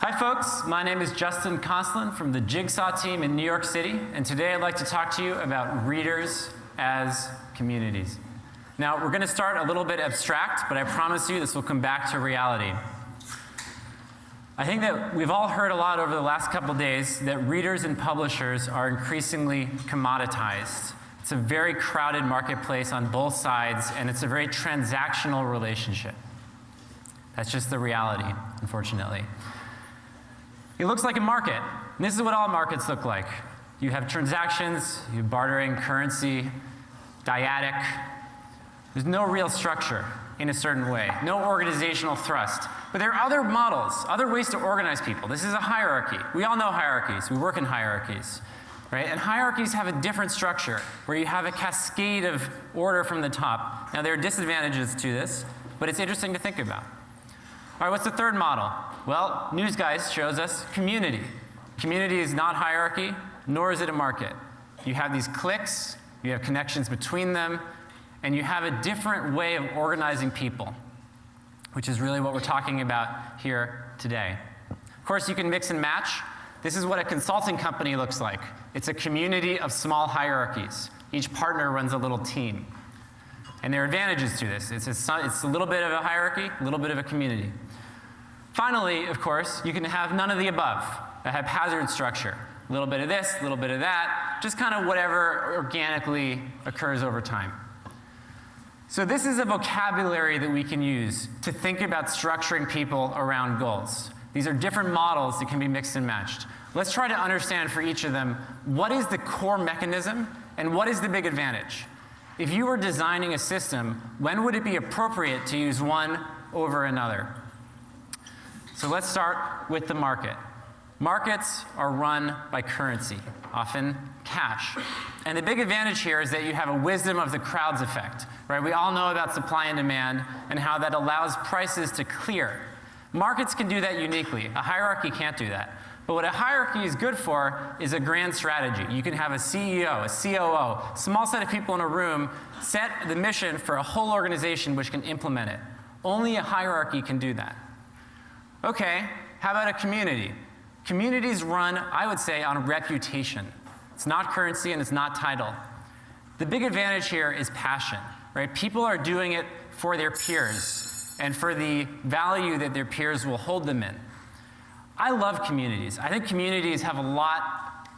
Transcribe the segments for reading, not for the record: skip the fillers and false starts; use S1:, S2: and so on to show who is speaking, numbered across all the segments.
S1: Hi folks, my name is Justin Kosslyn from the Jigsaw team in New York City, and today I'd like to talk to you about readers as communities. Now, we're going to start a little bit abstract, but I promise you this will come back to reality. I think that we've all heard a lot over the last couple days that readers and publishers are increasingly commoditized. It's a very crowded marketplace on both sides, and it's a very transactional relationship. That's just the reality, unfortunately. It looks like a market. And this is what all markets look like. You have transactions, you have bartering, currency, dyadic. There's no real structure in a certain way, no organizational thrust. But there are other models, other ways to organize people. This is a hierarchy. We all know hierarchies. We work in hierarchies, right? And hierarchies have a different structure where you have a cascade of order from the top. Now, there are disadvantages to this, but it's interesting to think about. All right, what's the third model? Well, Newsgeist shows us community. Community is not hierarchy, nor is it a market. You have these cliques, you have connections between them, and you have a different way of organizing people, which is really what we're talking about here today. Of course, you can mix and match. This is what a consulting company looks like. It's a community of small hierarchies. Each partner runs a little team. And there are advantages to this. It's a little bit of a hierarchy, a little bit of a community. Finally, of course, you can have none of the above, a haphazard structure. A little bit of this, a little bit of that, just kind of whatever organically occurs over time. So this is a vocabulary that we can use to think about structuring people around goals. These are different models that can be mixed and matched. Let's try to understand for each of them what is the core mechanism and what is the big advantage. If you were designing a system, when would it be appropriate to use one over another? So let's start with the market. Markets are run by currency, often cash. And the big advantage here is that you have a wisdom of the crowds effect, right? We all know about supply and demand and how that allows prices to clear. Markets can do that uniquely. A hierarchy can't do that. But what a hierarchy is good for is a grand strategy. You can have a CEO, a COO, small set of people in a room, set the mission for a whole organization which can implement it. Only a hierarchy can do that. Okay, how about a community? Communities run, I would say, on reputation. It's not currency and it's not title. The big advantage here is passion, right? People are doing it for their peers and for the value that their peers will hold them in. I love communities. I think communities have a lot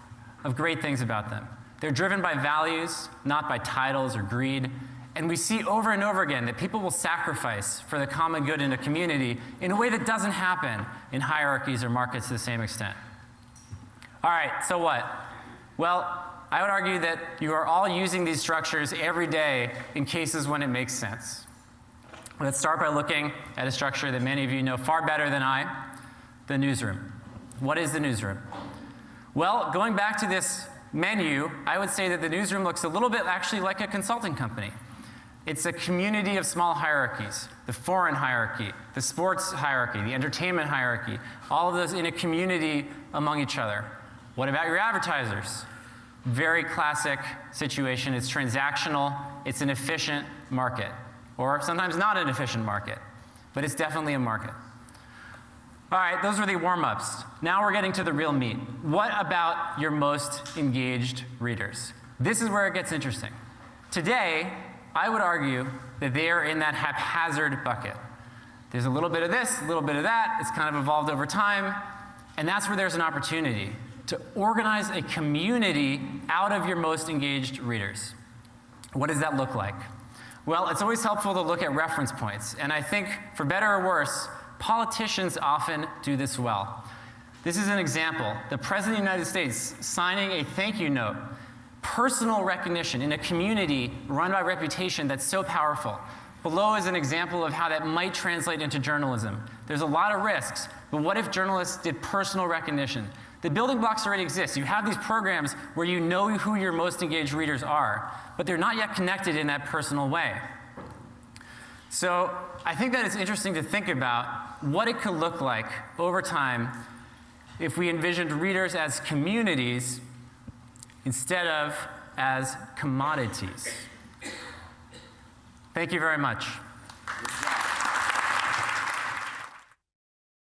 S1: of great things about them. They're driven by values, not by titles or greed. And we see over and over again that people will sacrifice for the common good in a community in a way that doesn't happen in hierarchies or markets to the same extent. All right, so what? Well, I would argue that you are all using these structures every day in cases when it makes sense. Let's start by looking at a structure that many of you know far better than I, the newsroom. What is the newsroom? Well, going back to this menu, I would say that the newsroom looks a little bit actually like a consulting company. It's a community of small hierarchies, the foreign hierarchy, the sports hierarchy, the entertainment hierarchy, all of those in a community among each other. What about your advertisers? Very classic situation. It's transactional. It's an efficient market, or sometimes not an efficient market, but it's definitely a market. All right, those were the warm-ups. Now we're getting to the real meat. What about your most engaged readers? This is where it gets interesting. Today, I would argue that they are in that haphazard bucket. There's a little bit of this, a little bit of that. It's kind of evolved over time. And that's where there's an opportunity to organize a community out of your most engaged readers. What does that look like? Well, it's always helpful to look at reference points. And I think, for better or worse, politicians often do this well. This is an example. The President of the United States signing a thank you note. Personal recognition in a community run by reputation that's so powerful. Below is an example of how that might translate into journalism. There's a lot of risks, but what if journalists did personal recognition? The building blocks already exist. You have these programs where you know who your most engaged readers are, but they're not yet connected in that personal way. So I think that it's interesting to think about what it could look like over time if we envisioned readers as communities instead of as commodities. Thank you very much.